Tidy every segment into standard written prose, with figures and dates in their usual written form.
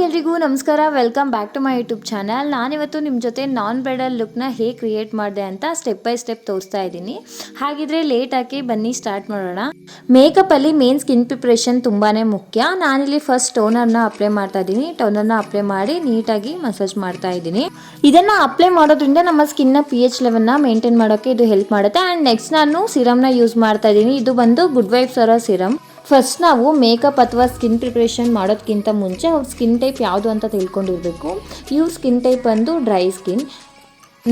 ಎಲ್ರಿಗೂ ನಮಸ್ಕಾರ. Welcome back to my YouTube channel. ನಾನಿವತ್ತು ನಿಮ್ಮ ಜೊತೆ ನಾನ್ ಬ್ರೈಡಲ್ ಲುಕ್ನ ಹೇಗೆ ಕ್ರಿಯೇಟ್ ಮಾಡಿದೆ ಅಂತ ಸ್ಟೆಪ್ ಬೈ ಸ್ಟೆಪ್ ತೋರಿಸ್ತಾ ಇದ್ದೀನಿ. ಹಾಗಿದ್ರೆ ಲೇಟ್ ಹಾಕಿ ಬನ್ನಿ ಸ್ಟಾರ್ಟ್ ಮಾಡೋಣ. ಮೇಕಪ್ಪಲ್ಲಿ ಮೇನ್ ಸ್ಕಿನ್ ಪ್ರಿಪ್ರೇಷನ್ ತುಂಬಾ ಮುಖ್ಯ. ನಾನಿಲ್ಲಿ ಫಸ್ಟ್ ಟೋನರ್ನ ಅಪ್ಲೈ ಮಾಡ್ತಾ ಇದ್ದೀನಿ. ಟೋನರ್ನ ಅಪ್ಲೈ ಮಾಡಿ ನೀಟಾಗಿ ಮಸಾಜ್ ಮಾಡ್ತಾ ಇದ್ದೀನಿ. ಇದನ್ನು ಅಪ್ಲೈ ಮಾಡೋದ್ರಿಂದ ನಮ್ಮ ಸ್ಕಿನ್ನ pH ಲೆವೆಲ್ನ ಮೇಂಟೈನ್ ಮಾಡೋಕ್ಕೆ ಇದು ಹೆಲ್ಪ್ ಮಾಡುತ್ತೆ. ಆ್ಯಂಡ್ ನೆಕ್ಸ್ಟ್ ನಾನು ಸಿರಮ್ನ ಯೂಸ್ ಮಾಡ್ತಾ ಇದ್ದೀನಿ. ಇದು ಬಂದು ಗುಡ್ ವೈಬ್ಸ್ ಅವರ ಸಿರಮ್. ಫಸ್ಟ್ ನಾವು ಮೇಕಪ್ ಅಥವಾ ಸ್ಕಿನ್ ಪ್ರಿಪ್ರೇಷನ್ ಮಾಡೋದಕ್ಕಿಂತ ಮುಂಚೆ ಅವ್ರ ಸ್ಕಿನ್ ಟೈಪ್ ಯಾವುದು ಅಂತ ತಿಳ್ಕೊಂಡಿರಬೇಕು. ಇವ್ರ ಸ್ಕಿನ್ ಟೈಪ್ ಬಂದು ಡ್ರೈ ಸ್ಕಿನ್.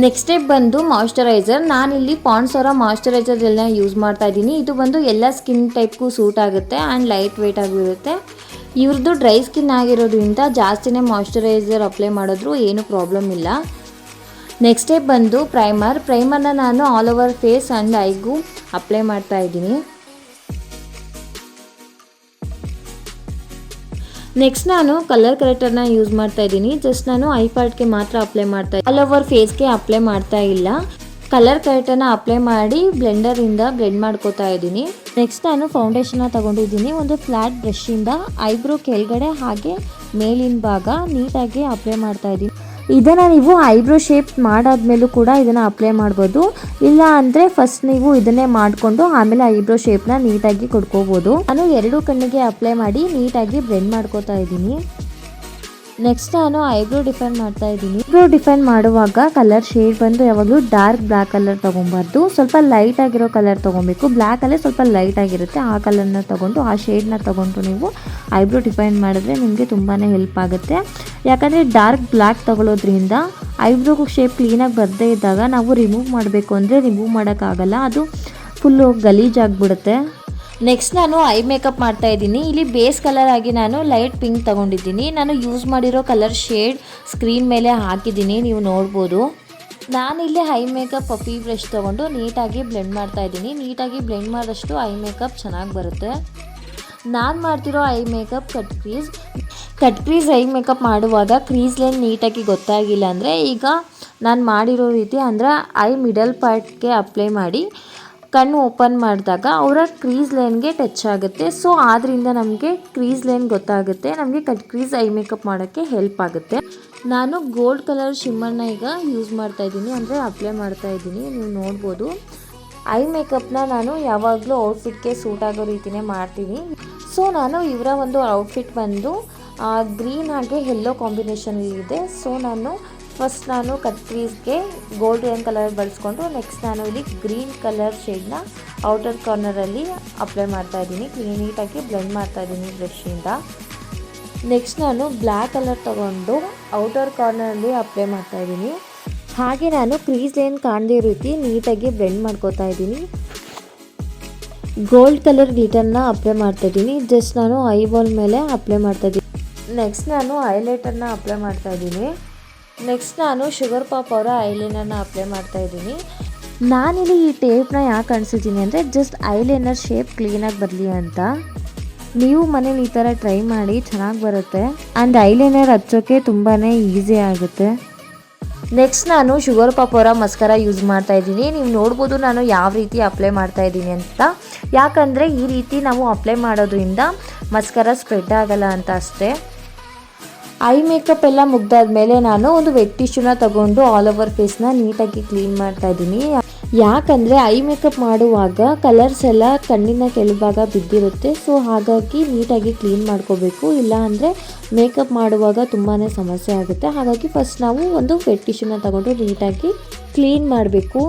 ನೆಕ್ಸ್ಟ್ ಸ್ಟೆಪ್ ಬಂದು ಮಾಯ್ಶ್ಚರೈಸರ್. ನಾನಿಲ್ಲಿ ಪಾಂಡ್ಸ್ ಅವರ ಮಾಯ್ಶ್ಚರೈಸರ್ ಎಲ್ಲ ಯೂಸ್ ಮಾಡ್ತಾ ಇದ್ದೀನಿ. ಇದು ಬಂದು ಎಲ್ಲ ಸ್ಕಿನ್ ಟೈಪ್ಗೂ ಸೂಟ್ ಆಗುತ್ತೆ ಆ್ಯಂಡ್ ಲೈಟ್ ವೆಯ್ಟ್ ಆಗಿರುತ್ತೆ. ಇವ್ರದ್ದು ಡ್ರೈ ಸ್ಕಿನ್ ಆಗಿರೋದ್ರಿಂದ ಜಾಸ್ತಿನೇ ಮಾಯ್ಶ್ಚರೈಸರ್ ಅಪ್ಲೈ ಮಾಡಿದ್ರು ಏನು ಪ್ರಾಬ್ಲಮ್ ಇಲ್ಲ. ನೆಕ್ಸ್ಟ್ ಸ್ಟೆಪ್ ಬಂದು ಪ್ರೈಮರ್ನ ನಾನು ಆಲ್ ಓವರ್ ಫೇಸ್ ಆ್ಯಂಡ್ ಐಗೂ ಅಪ್ಲೈ ಮಾಡ್ತಾ ಇದ್ದೀನಿ. ನೆಕ್ಸ್ಟ್ ನಾನು ಕಲರ್ ಕರೆಕ್ಟರ್ನ ಯೂಸ್ ಮಾಡ್ತಾ ಇದ್ದೀನಿ. ಜಸ್ಟ್ ನಾನು ಐ ಪಾರ್ಟ್ಗೆ ಮಾತ್ರ ಅಪ್ಲೈ ಮಾಡ್ತಾ ಇದ್ದೀನಿ, ಆಲ್ ಓವರ್ ಫೇಸ್ಗೆ ಅಪ್ಲೈ ಮಾಡ್ತಾ ಇಲ್ಲ. ಕಲರ್ ಕರೆಕ್ಟರ್ನ ಅಪ್ಲೈ ಮಾಡಿ ಬ್ಲೆಂಡರಿಂದ ಬ್ಲೆಂಡ್ ಮಾಡ್ಕೋತಾ ಇದ್ದೀನಿ. ನೆಕ್ಸ್ಟ್ ನಾನು ಫೌಂಡೇಶನ್ನ ತಗೊಂಡಿದ್ದೀನಿ. ಒಂದು ಫ್ಲಾಟ್ ಬ್ರಷಿಂದ ಐಬ್ರೋ ಕೆಳಗಡೆ ಹಾಗೆ ಮೇಲಿನ ಭಾಗ ನೀಟಾಗಿ ಅಪ್ಲೈ ಮಾಡ್ತಾ ಇದ್ದೀನಿ. ಇದನ್ನು ನೀವು ಐಬ್ರೋ ಶೇಪ್ ಮಾಡಾದ್ಮೇಲೂ ಕೂಡ ಇದನ್ನು ಅಪ್ಲೈ ಮಾಡ್ಬೋದು. ಇಲ್ಲ ಅಂದರೆ ಫಸ್ಟ್ ನೀವು ಇದನ್ನೇ ಮಾಡಿಕೊಂಡು ಆಮೇಲೆ ಐಬ್ರೋ ಶೇಪ್ನ ನೀಟಾಗಿ ಕೊಡ್ಕೋಬೋದು. ನಾನು ಎರಡು ಕಣ್ಣಿಗೆ ಅಪ್ಲೈ ಮಾಡಿ ನೀಟಾಗಿ ಬ್ಲೆಂಡ್ ಮಾಡ್ಕೋತಾ ಇದ್ದೀನಿ. ನೆಕ್ಸ್ಟ್ ನಾನು ಐಬ್ರೋ ಡಿಫೈನ್ ಮಾಡ್ತಾ ಇದ್ದೀನಿ. ಐಬ್ರೋ ಡಿಫೈನ್ ಮಾಡುವಾಗ ಕಲರ್ ಶೇಡ್ ಬಂದು ಯಾವಾಗಲೂ ಡಾರ್ಕ್ ಬ್ಲ್ಯಾಕ್ ಕಲರ್ ತೊಗೊಬಾರ್ದು. ಸ್ವಲ್ಪ ಲೈಟ್ ಆಗಿರೋ ಕಲರ್ ತೊಗೊಬೇಕು. ಬ್ಲ್ಯಾಕಲ್ಲೇ ಸ್ವಲ್ಪ ಲೈಟ್ ಆಗಿರುತ್ತೆ, ಆ ಕಲರ್ನ ತೊಗೊಂಡು ಆ ಶೇಡ್ನ ತೊಗೊಂಡು ನೀವು ಐಬ್ರೋ ಡಿಫೈನ್ ಮಾಡಿದ್ರೆ ನಿಮಗೆ ತುಂಬಾ ಹೆಲ್ಪ್ ಆಗುತ್ತೆ. ಯಾಕಂದರೆ ಡಾರ್ಕ್ ಬ್ಲ್ಯಾಕ್ ತೊಗೊಳೋದ್ರಿಂದ ಐಬ್ರೋ ಶೇಪ್ ಕ್ಲೀನಾಗಿ ಬರದೇ ಇದ್ದಾಗ ನಾವು ರಿಮೂವ್ ಮಾಡಬೇಕು ಅಂದರೆ ರಿಮೂವ್ ಮಾಡೋಕ್ಕಾಗಲ್ಲ, ಅದು ಫುಲ್ಲು ಗಲೀಜಾಗಿಬಿಡುತ್ತೆ. ನೆಕ್ಸ್ಟ್ ನಾನು ಐ ಮೇಕಪ್ ಮಾಡ್ತಾ ಇದ್ದೀನಿ. ಇಲ್ಲಿ ಬೇಸ್ ಕಲರ್ ಆಗಿ ನಾನು ಲೈಟ್ ಪಿಂಕ್ ತಗೊಂಡಿದ್ದೀನಿ. ನಾನು ಯೂಸ್ ಮಾಡಿರೋ ಕಲರ್ ಶೇಡ್ ಸ್ಕ್ರೀನ್ ಮೇಲೆ ಹಾಕಿದ್ದೀನಿ, ನೀವು ನೋಡ್ಬೋದು. ನಾನಿಲ್ಲಿ ಐ ಮೇಕಪ್ ಪಫಿ ಬ್ರಷ್ ತೊಗೊಂಡು ನೀಟಾಗಿ ಬ್ಲೆಂಡ್ ಮಾಡ್ತಾ ಇದ್ದೀನಿ. ನೀಟಾಗಿ ಬ್ಲೆಂಡ್ ಮಾಡಿದಷ್ಟು ಐ ಮೇಕಪ್ ಚೆನ್ನಾಗಿ ಬರುತ್ತೆ. ನಾನು ಮಾಡ್ತಿರೋ I makeup cut crease I makeup ಮಾಡುವಾಗ ಕ್ರೀಸ್ ಲೈನ್ ನೀಟಾಗಿ ಗೊತ್ತಾಗಿಲ್ಲ ಅಂದರೆ ಈಗ ನಾನು ಮಾಡಿರೋ ರೀತಿ ಅಂದರೆ ಐ ಮಿಡಲ್ ಪಾರ್ಟ್ಗೆ ಅಪ್ಲೈ ಮಾಡಿ ಕಣ್ಣು ಓಪನ್ ಮಾಡಿದಾಗ ಅವರ ಕ್ರೀಸ್ ಲೈನ್ಗೆ ಟಚ್ ಆಗುತ್ತೆ. ಸೊ ಆದ್ದರಿಂದ ನಮಗೆ ಕ್ರೀಸ್ ಲೈನ್ ಗೊತ್ತಾಗುತ್ತೆ, ನಮಗೆ ಕಟ್ ಕ್ರೀಸ್ ಐ ಮೇಕಪ್ ಮಾಡೋಕ್ಕೆ ಹೆಲ್ಪ್ ಆಗುತ್ತೆ. ನಾನು ಗೋಲ್ಡ್ ಕಲರ್ ಶಿಮ್ಮರ್ನ ಈಗ ಯೂಸ್ ಮಾಡ್ತಾ ಇದ್ದೀನಿ, ಅಂದರೆ ಅಪ್ಲೈ ಮಾಡ್ತಾ ಇದ್ದೀನಿ, ನೀವು ನೋಡ್ಬೋದು. ಐ ಮೇಕಪ್ನ ನಾನು ಯಾವಾಗಲೂ ಔಟ್ಫಿಟ್ಗೆ ಸೂಟ್ ಆಗೋ ರೀತಿಯೇ ಮಾಡ್ತೀನಿ. ಸೊ ನಾನು ಇವರ ಒಂದು ಔಟ್ಫಿಟ್ ಬಂದು ಗ್ರೀನ್ ಹಾಗೆ ಯೆಲ್ಲೋ ಕಾಂಬಿನೇಷನಲ್ಲಿದೆ. ಸೊ ಫಸ್ಟ್ ನಾನು ಕಟ್ ಕ್ರೀಸ್ಗೆ ಗೋಲ್ಡನ್ ಕಲರ್ ಬಳಸ್ಕೊಂಡು ನೆಕ್ಸ್ಟ್ ನಾನು ಇಲ್ಲಿ ಗ್ರೀನ್ ಕಲರ್ ಶೇಡ್ನ ಔಟರ್ ಕಾರ್ನರಲ್ಲಿ ಅಪ್ಲೈ ಮಾಡ್ತಾ ಇದ್ದೀನಿ. ನೀಟಾಗಿ ಬ್ಲೆಂಡ್ ಮಾಡ್ತಾ ಇದ್ದೀನಿ ಬ್ರಷಿಂದ. ನೆಕ್ಸ್ಟ್ ನಾನು ಬ್ಲ್ಯಾಕ್ ಕಲರ್ ತೊಗೊಂಡು ಔಟರ್ ಕಾರ್ನರಲ್ಲಿ ಅಪ್ಲೈ ಮಾಡ್ತಾ ಇದ್ದೀನಿ. ಹಾಗೆ ನಾನು ಕ್ರೀಸ್ ಲೈನ್ ಕಾಣದೇ ರೀತಿ ನೀಟಾಗಿ ಬ್ಲೆಂಡ್ ಮಾಡ್ಕೋತಾ ಇದ್ದೀನಿ. ಗೋಲ್ಡ್ ಕಲರ್ ಗ್ಲಿಟರ್ನ ಅಪ್ಲೈ ಮಾಡ್ತಾ ಇದ್ದೀನಿ. ಜಸ್ಟ್ ನಾನು ಐಬಾಲ್ ಮೇಲೆ ಅಪ್ಲೈ ಮಾಡ್ತಾ ಇದ್ದೀನಿ. ನೆಕ್ಸ್ಟ್ ನಾನು ಹೈಲೈಟರ್ನ ಅಪ್ಲೈ ಮಾಡ್ತಾ ಇದ್ದೀನಿ. ನೆಕ್ಸ್ಟ್ ನಾನು ಶುಗರ್ ಪಾಪ್ ಅವರ ಐಲೈನರ್ನ ಅಪ್ಲೈ ಮಾಡ್ತಾ ಇದ್ದೀನಿ. ನಾನಿಲ್ಲಿ ಈ ಟೇಪ್ನ ಯಾಕೆ ಅನಿಸಿದ್ದೀನಿ ಅಂದರೆ ಜಸ್ಟ್ ಐಲೈನರ್ ಶೇಪ್ ಕ್ಲೀನಾಗಿ ಬರಲಿ ಅಂತ. ನೀವು ಮನೇಲಿ ಈ ಥರ ಟ್ರೈ ಮಾಡಿ, ಚೆನ್ನಾಗಿ ಬರುತ್ತೆ ಆ್ಯಂಡ್ ಐಲೈನರ್ ಹಚ್ಚೋಕ್ಕೆ ತುಂಬಾ ಈಸಿ ಆಗುತ್ತೆ. ನೆಕ್ಸ್ಟ್ ನಾನು ಶುಗರ್ ಪಾಪ್ ಅವರ ಮಸ್ಕರ ಯೂಸ್ ಮಾಡ್ತಾ ಇದ್ದೀನಿ. ನೀವು ನೋಡ್ಬೋದು ನಾನು ಯಾವ ರೀತಿ ಅಪ್ಲೈ ಮಾಡ್ತಾ ಇದ್ದೀನಿ ಅಂತ. ಯಾಕಂದರೆ ಈ ರೀತಿ ನಾವು ಅಪ್ಲೈ ಮಾಡೋದ್ರಿಂದ ಮಸ್ಕರ ಸ್ಪ್ರೆಡ್ ಆಗಲ್ಲ ಅಂತ ಅಷ್ಟೇ. ಐ ಮೇಕಪ್ ಎಲ್ಲ ಮುಗ್ದಾದ್ಮೇಲೆ ನಾನು ಒಂದು ವೆಟ್ ಟಿಶ್ಯೂನ ತಗೊಂಡು ಆಲ್ ಓವರ್ ಫೇಸ್ನ ನೀಟಾಗಿ ಕ್ಲೀನ್ ಮಾಡ್ತಾ ಇದ್ದೀನಿ. ಯಾಕಂದರೆ ಐ ಮೇಕಪ್ ಮಾಡುವಾಗ ಕಲರ್ಸ್ ಎಲ್ಲ ಕಣ್ಣಿನ ಕೆಳಭಾಗ ಬಿದ್ದಿರುತ್ತೆ. ಸೊ ಹಾಗಾಗಿ ನೀಟಾಗಿ ಕ್ಲೀನ್ ಮಾಡ್ಕೋಬೇಕು, ಇಲ್ಲ ಅಂದರೆ ಮೇಕಪ್ ಮಾಡುವಾಗ ತುಂಬಾ ಸಮಸ್ಯೆ ಆಗುತ್ತೆ. ಹಾಗಾಗಿ ಫಸ್ಟ್ ನಾವು ಒಂದು ವೆಟ್ ಟಿಶ್ಯೂನ ತಗೊಂಡು ನೀಟಾಗಿ ಕ್ಲೀನ್ ಮಾಡಬೇಕು.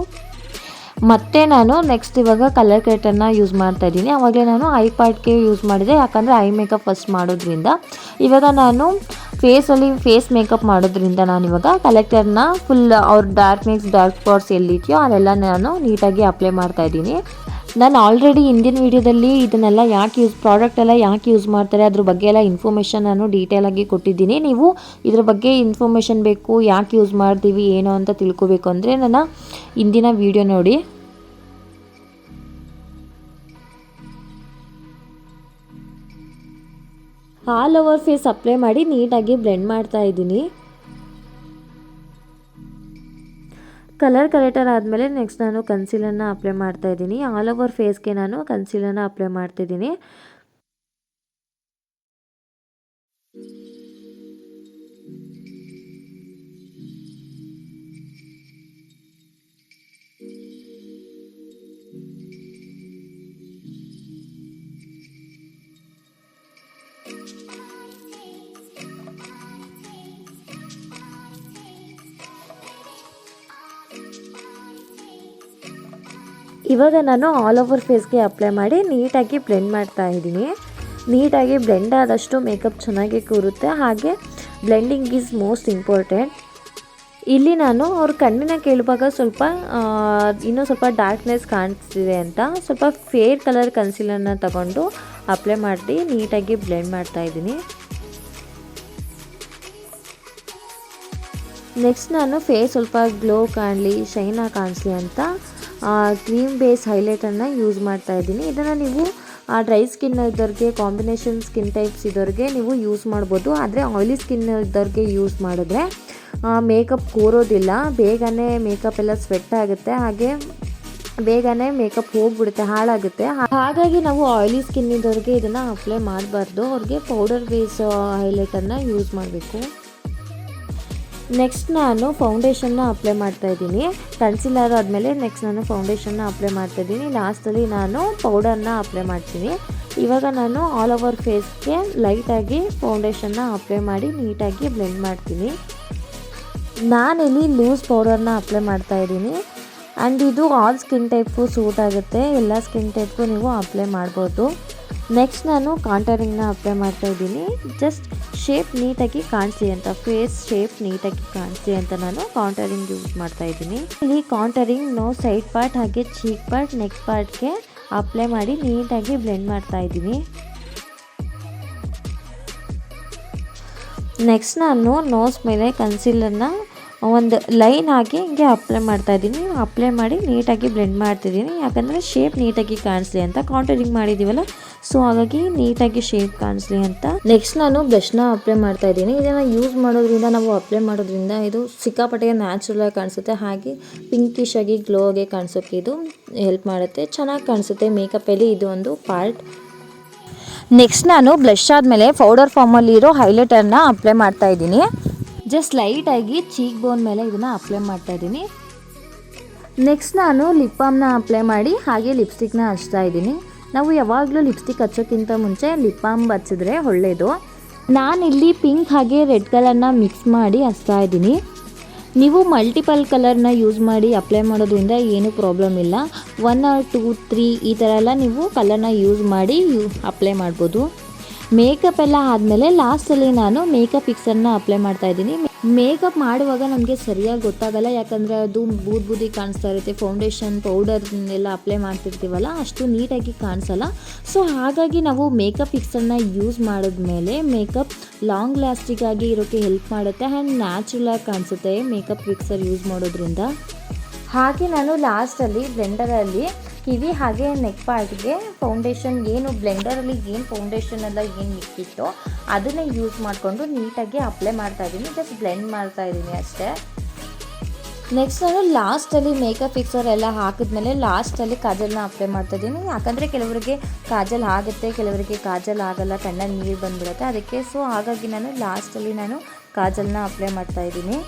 ಮತ್ತು ನಾನು ನೆಕ್ಸ್ಟ್ ಇವಾಗ ಕಲರ್ ಕರೆಕ್ಟರ್ನ ಯೂಸ್ ಮಾಡ್ತಾ ಇದ್ದೀನಿ. ಆವಾಗಲೇ ನಾನು ಐ ಪಾರ್ಟ್ಗೆ ಯೂಸ್ ಮಾಡಿದೆ, ಯಾಕಂದರೆ ಐ ಮೇಕಪ್ ಫಸ್ಟ್ ಮಾಡೋದ್ರಿಂದ. ಇವಾಗ ನಾನು ಫೇಸ್ ಮೇಕಪ್ ಮಾಡೋದ್ರಿಂದ ನಾನಿವಾಗ ಕಲೆಕ್ಟರ್ನ ಫುಲ್ ಅವ್ರ ಡಾರ್ಕ್ ಸ್ಪಾಟ್ಸ್ ಎಲ್ಲಿದೆಯೋ ಅಲ್ಲೆಲ್ಲ ನಾನು ನೀಟಾಗಿ ಅಪ್ಲೈ ಮಾಡ್ತಾ ಇದ್ದೀನಿ. ನಾನು ಆಲ್ರೆಡಿ ಹಿಂದಿನ ವೀಡಿಯೋದಲ್ಲಿ ಇದನ್ನೆಲ್ಲ ಪ್ರಾಡಕ್ಟ್ ಎಲ್ಲ ಯಾಕೆ ಯೂಸ್ ಮಾಡ್ತಾರೆ ಅದ್ರ ಬಗ್ಗೆ ಎಲ್ಲ ಇನ್ಫಾರ್ಮೇಷನ್ ನಾನು ಡೀಟೇಲಾಗಿ ಕೊಟ್ಟಿದ್ದೀನಿ. ನೀವು ಇದ್ರ ಬಗ್ಗೆ ಇನ್ಫಾರ್ಮೇಷನ್ ಬೇಕು, ಯಾಕೆ ಯೂಸ್ ಮಾಡ್ತೀವಿ ಏನೋ ಅಂತ ತಿಳ್ಕೊಬೇಕು ಅಂದರೆ ನನ್ನ ಹಿಂದಿನ ವೀಡಿಯೋ ನೋಡಿ. ಆಲ್ ಓವರ್ ಫೇಸ್ ಅಪ್ಲೈ ಮಾಡಿ ನೀಟಾಗಿ ಬ್ಲೆಂಡ್ ಮಾಡ್ತಾ ಇದ್ದೀನಿ. ಕಲರ್ ಕರೆಕ್ಟರ್ ಆದಮೇಲೆ ನೆಕ್ಸ್ಟ್ ನಾನು ಕನ್ಸೀಲರ್ನ ಅಪ್ಲೈ ಮಾಡ್ತಾ ಇದ್ದೀನಿ. ಆಲ್ ಓವರ್ ಫೇಸ್ಗೆ ನಾನು ಕನ್ಸೀಲರ್ನ ಅಪ್ಲೈ ಮಾಡ್ತಿದ್ದೀನಿ. ಇವಾಗ ನಾನು ಆಲ್ ಓವರ್ ಫೇಸ್ಗೆ ಅಪ್ಲೈ ಮಾಡಿ ನೀಟಾಗಿ ಬ್ಲೆಂಡ್ ಮಾಡ್ತಾ ಇದ್ದೀನಿ. ನೀಟಾಗಿ ಬ್ಲೆಂಡ್ ಆದಷ್ಟು ಮೇಕಪ್ ಚೆನ್ನಾಗಿ ಕೂರುತ್ತೆ. ಹಾಗೆ ಬ್ಲೆಂಡಿಂಗ್ ಈಸ್ ಮೋಸ್ಟ್ ಇಂಪಾರ್ಟೆಂಟ್. ಇಲ್ಲಿ ನಾನು ಅವ್ರ ಕಣ್ಣಿನ ಕೆಳಭಾಗ ಸ್ವಲ್ಪ ಇನ್ನೂ ಸ್ವಲ್ಪ ಡಾರ್ಕ್ನೆಸ್ ಕಾಣಿಸ್ತಿದೆ ಅಂತ ಸ್ವಲ್ಪ ಫೇರ್ ಕಲರ್ ಕನ್ಸೀಲರ್ನ ತಗೊಂಡು ಅಪ್ಲೈ ಮಾಡಿ ನೀಟಾಗಿ ಬ್ಲೆಂಡ್ ಮಾಡ್ತಾ ಇದ್ದೀನಿ. ನೆಕ್ಸ್ಟ್ ನಾನು ಫೇಸ್ ಸ್ವಲ್ಪ ಗ್ಲೋ ಕಾಣಲಿ, ಶೈನಾಗಿ ಕಾಣಿಸ್ಲಿ ಅಂತ ಕ್ರೀಮ್ ಬೇಸ್ ಹೈಲೈಟನ್ನು ಯೂಸ್ ಮಾಡ್ತಾ ಇದ್ದೀನಿ. ಇದನ್ನು ನೀವು ಡ್ರೈ ಸ್ಕಿನ್ ಇದ್ದವ್ರಿಗೆ, ಕಾಂಬಿನೇಷನ್ ಸ್ಕಿನ್ ಟೈಪ್ಸ್ ಇದ್ದವ್ರಿಗೆ ನೀವು ಯೂಸ್ ಮಾಡ್ಬೋದು. ಆದರೆ ಆಯಿಲಿ ಸ್ಕಿನ್ ಇದ್ದವ್ರಿಗೆ ಯೂಸ್ ಮಾಡಿದ್ರೆ ಮೇಕಪ್ ಕೂರೋದಿಲ್ಲ, ಬೇಗನೆ ಮೇಕಪ್ ಎಲ್ಲ ಸ್ವೆಟ್ ಆಗುತ್ತೆ, ಹಾಗೆ ಬೇಗನೆ ಮೇಕಪ್ ಹೋಗ್ಬಿಡುತ್ತೆ, ಹಾಳಾಗುತ್ತೆ. ಹಾಗಾಗಿ ನಾವು ಆಯಿಲಿ ಸ್ಕಿನ್ ಇದ್ದವ್ರಿಗೆ ಇದನ್ನು ಅಪ್ಲೈ ಮಾಡಬಾರ್ದು. ಅವ್ರಿಗೆ ಪೌಡರ್ ಬೇಸ್ ಹೈಲೈಟನ್ನು ಯೂಸ್ ಮಾಡಬೇಕು. ನೆಕ್ಸ್ಟ್ ನಾನು ಫೌಂಡೇಶನ್ನ ಅಪ್ಲೈ ಮಾಡ್ತಾ ಇದ್ದೀನಿ. ಕನ್ಸಿಲರ್ ಆದಮೇಲೆ ನೆಕ್ಸ್ಟ್ ನಾನು ಫೌಂಡೇಶನ್ನ ಅಪ್ಲೈ ಮಾಡ್ತಾ ಇದ್ದೀನಿ. ಲಾಸ್ಟಲ್ಲಿ ನಾನು ಪೌಡರ್ನ ಅಪ್ಲೈ ಮಾಡ್ತೀನಿ. ಇವಾಗ ನಾನು ಆಲ್ ಓವರ್ ಫೇಸ್ಗೆ ಲೈಟಾಗಿ ಫೌಂಡೇಶನ್ನ ಅಪ್ಲೈ ಮಾಡಿ ನೀಟಾಗಿ ಬ್ಲೆಂಡ್ ಮಾಡ್ತೀನಿ. ನಾನಿಲ್ಲಿ ಲೂಸ್ ಪೌಡರ್ನ ಅಪ್ಲೈ ಮಾಡ್ತಾ ಇದ್ದೀನಿ. ಆ್ಯಂಡ್ ಇದು ಆಲ್ ಸ್ಕಿನ್ ಟೈಪ್ಗೂ ಸೂಟ್ ಆಗುತ್ತೆ, ಎಲ್ಲ ಸ್ಕಿನ್ ಟೈಪ್ಗೂ ನೀವು ಅಪ್ಲೈ ಮಾಡ್ಬೋದು. ನೆಕ್ಸ್ಟ್ ನಾನು ಕಾಂಟರಿಂಗ್ನ ಅಪ್ಲೈ ಮಾಡ್ತಾ ಇದ್ದೀನಿ. ಜಸ್ಟ್ ಶೇಪ್ ನೀಟಾಗಿ ಕಾಣಿಸಿ ಅಂತ, ಫೇಸ್ ಶೇಪ್ ನೀಟಾಗಿ ಕಾಣಿಸಿ ಅಂತ ನಾನು ಕಾಂಟರಿಂಗ್ ಯೂಸ್ ಮಾಡ್ತಾ ಇದ್ದೀನಿ. ಇಲ್ಲಿ ಕಾಂಟರಿಂಗ್ ನೋ ಸೈಡ್ ಪಾರ್ಟ್ ಹಾಗೆ ಚೀಕ್ ಪಾರ್ಟ್, ನೆಕ್ ಪಾರ್ಟ್ಗೆ ಅಪ್ಲೈ ಮಾಡಿ ನೀಟಾಗಿ ಬ್ಲೆಂಡ್ ಮಾಡ್ತಾ ಇದ್ದೀನಿ. ನೆಕ್ಸ್ಟ್ ನಾನು ನೋಸ್ ಮೇಲೆ ಕನ್ಸೀಲರ್ನ ಒಂದು ಲೈನ್ ಹಾಕಿ ಹಿಂಗೆ ಅಪ್ಲೈ ಮಾಡ್ತಾ ಇದ್ದೀನಿ. ಅಪ್ಲೈ ಮಾಡಿ ನೀಟಾಗಿ ಬ್ಲೆಂಡ್ ಮಾಡ್ತಿದ್ದೀನಿ, ಯಾಕಂದರೆ ಶೇಪ್ ನೀಟಾಗಿ ಕಾಣಿಸ್ಲಿ ಅಂತ. ಕಾಂಟರಿಂಗ್ ಮಾಡಿದ್ದೀವಲ್ಲ, ಸೊ ಹಾಗಾಗಿ ನೀಟಾಗಿ ಶೇಪ್ ಕಾಣಿಸ್ಲಿ ಅಂತ. ನೆಕ್ಸ್ಟ್ ನಾನು ಬ್ಲಷ್ನ ಅಪ್ಲೈ ಮಾಡ್ತಾ ಇದ್ದೀನಿ. ಇದನ್ನು ಯೂಸ್ ಮಾಡೋದ್ರಿಂದ, ನಾವು ಅಪ್ಲೈ ಮಾಡೋದ್ರಿಂದ ಇದು ಸಿಕ್ಕಾಪಟ್ಟೆ ನ್ಯಾಚುರಲ್ ಆಗಿ ಕಾಣಿಸುತ್ತೆ, ಹಾಗೆ ಪಿಂಕಿಶ್ ಆಗಿ ಗ್ಲೋ ಆಗಿ ಕಾಣಿಸೋಕ್ಕೆ ಇದು ಹೆಲ್ಪ್ ಮಾಡುತ್ತೆ, ಚೆನ್ನಾಗಿ ಕಾಣಿಸುತ್ತೆ ಮೇಕಪ್ಪಲ್ಲಿ ಇದು ಒಂದು ಪಾರ್ಟ್. ನೆಕ್ಸ್ಟ್ ನಾನು ಬ್ಲಷ್ ಆದಮೇಲೆ ಪೌಡರ್ ಫಾರ್ಮಲ್ಲಿರೋ ಹೈಲೈಟರ್ನ ಅಪ್ಲೈ ಮಾಡ್ತಾ ಇದ್ದೀನಿ. ಜಸ್ಟ್ ಲೈಟಾಗಿ ಚೀಕ್ ಬೋನ್ ಮೇಲೆ ಇದನ್ನು ಅಪ್ಲೈ ಮಾಡ್ತಾ ಇದ್ದೀನಿ. ನೆಕ್ಸ್ಟ್ ನಾನು ಲಿಪ್ ಬಾಮ್ನ ಅಪ್ಲೈ ಮಾಡಿ ಹಾಗೆ ಲಿಪ್ಸ್ಟಿಕ್ನ ಹಚ್ತಾ ಇದ್ದೀನಿ. ನಾವು ಯಾವಾಗಲೂ ಲಿಪ್ಸ್ಟಿಕ್ ಹಚ್ಚೋಕ್ಕಿಂತ ಮುಂಚೆ ಲಿಪ್ ಬಾಮ್ ಹಚ್ಚಿದ್ರೆ ಒಳ್ಳೆಯದು. ನಾನಿಲ್ಲಿ ಪಿಂಕ್ ಹಾಗೆ ರೆಡ್ ಕಲರ್ನ ಮಿಕ್ಸ್ ಮಾಡಿ ಹಚ್ತಾ ಇದ್ದೀನಿ. ನೀವು ಮಲ್ಟಿಪಲ್ ಕಲರ್ನ ಯೂಸ್ ಮಾಡಿ ಅಪ್ಲೈ ಮಾಡೋದ್ರಿಂದ ಏನೂ ಪ್ರಾಬ್ಲಮ್ ಇಲ್ಲ. 1 or 2, 3 ಈ ಥರ ಎಲ್ಲ ನೀವು ಕಲರ್ನ ಯೂಸ್ ಮಾಡಿ ಅಪ್ಲೈ ಮಾಡ್ಬೋದು. ಮೇಕಪ್ ಎಲ್ಲ ಆದಮೇಲೆ ಲಾಸ್ಟಲ್ಲಿ ನಾನು ಮೇಕಪ್ ಫಿಕ್ಸರ್ನ ಅಪ್ಲೈ ಮಾಡ್ತಾ ಇದ್ದೀನಿ. ಮೇಕಪ್ ಮಾಡುವಾಗ ನಮಗೆ ಸರಿಯಾಗಿ ಗೊತ್ತಾಗಲ್ಲ, ಯಾಕಂದರೆ ಅದು ಬೂದಿ ಕಾಣಿಸ್ತಾ ಇರುತ್ತೆ. ಫೌಂಡೇಶನ್ ಪೌಡರ್ನೆಲ್ಲ ಅಪ್ಲೈ ಮಾಡ್ತಿರ್ತೀವಲ್ಲ, ಅಷ್ಟು ನೀಟಾಗಿ ಕಾಣಿಸಲ್ಲ. ಸೊ ಹಾಗಾಗಿ ನಾವು ಮೇಕಪ್ ಫಿಕ್ಸರ್ನ ಯೂಸ್ ಮಾಡಿದ್ಮೇಲೆ ಮೇಕಪ್ ಲಾಂಗ್ ಲಾಸ್ಟಿಂಗ್ ಆಗಿ ಇರೋಕ್ಕೆ ಹೆಲ್ಪ್ ಮಾಡುತ್ತೆ ಆ್ಯಂಡ್ ನ್ಯಾಚುರಲ್ ಆಗಿ ಕಾಣಿಸುತ್ತೆ ಮೇಕಪ್ ಫಿಕ್ಸರ್ ಯೂಸ್ ಮಾಡೋದ್ರಿಂದ. ಹಾಗೆ ನಾನು ಲಾಸ್ಟಲ್ಲಿ ಬ್ಲೆಂಡರಲ್ಲಿ ಕಿವಿ ಹಾಗೆ ನೆಕ್ ಪಾರ್ಟ್ಗೆ ಫೌಂಡೇಶನ್ ಏನು ಬ್ಲೆಂಡರಲ್ಲಿ ಏನು ಫೌಂಡೇಶನ್ ಎಲ್ಲ ಏನು ಮಿಕ್ಕಿತ್ತೋ ಅದನ್ನು ಯೂಸ್ ಮಾಡಿಕೊಂಡು ನೀಟಾಗಿ ಅಪ್ಲೈ ಮಾಡ್ತಾ ಇದ್ದೀನಿ. ಜಸ್ಟ್ ಬ್ಲೆಂಡ್ ಮಾಡ್ತಾ ಇದ್ದೀನಿ ಅಷ್ಟೇ. ನೆಕ್ಸ್ಟ್ ನಾನು ಲಾಸ್ಟಲ್ಲಿ ಮೇಕಪ್ ಫಿಕ್ಸರ್ ಎಲ್ಲ ಹಾಕಿದ್ಮೇಲೆ ಲಾಸ್ಟಲ್ಲಿ ಕಾಜಲ್ನ ಅಪ್ಲೈ ಮಾಡ್ತಾ ಇದ್ದೀನಿ. ಯಾಕಂದರೆ ಕೆಲವರಿಗೆ ಕಾಜಲ್ ಆಗುತ್ತೆ, ಕೆಲವರಿಗೆ ಕಾಜಲ್ ಆಗಲ್ಲ, ಕಣ್ಣಲ್ಲಿ ನೀರು ಬಂದುಬಿಡುತ್ತೆ ಅದಕ್ಕೆ. ಸೊ ಹಾಗಾಗಿ ನಾನು ಲಾಸ್ಟಲ್ಲಿ ಕಾಜಲ್ನ ಅಪ್ಲೈ ಮಾಡ್ತಾ ಇದ್ದೀನಿ.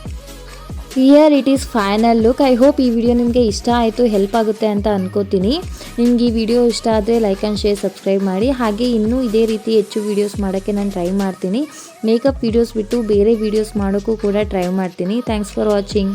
Here it is final look. I hope ಈ ವಿಡಿಯೋ ನಿಮಗೆ ಇಷ್ಟ ಆಯಿತು, ಹೆಲ್ಪ್ ಆಗುತ್ತೆ ಅಂತ ಅನ್ಕೋತೀನಿ. ನಿಮ್ಗೆ ಈ ವಿಡಿಯೋ ಇಷ್ಟ ಆದರೆ ಲೈಕ್ ಆ್ಯಂಡ್ ಶೇರ್, ಸಬ್ಸ್ಕ್ರೈಬ್ ಮಾಡಿ. ಹಾಗೆ ಇನ್ನೂ ಇದೇ ರೀತಿ ಹೆಚ್ಚು ವೀಡಿಯೋಸ್ ಮಾಡೋಕ್ಕೆ ನಾನು ಟ್ರೈ ಮಾಡ್ತೀನಿ. ಮೇಕಪ್ ವೀಡಿಯೋಸ್ ಬಿಟ್ಟು ಬೇರೆ ವೀಡಿಯೋಸ್ ಮಾಡೋಕ್ಕೂ ಕೂಡ ಟ್ರೈ ಮಾಡ್ತೀನಿ. Thanks for watching.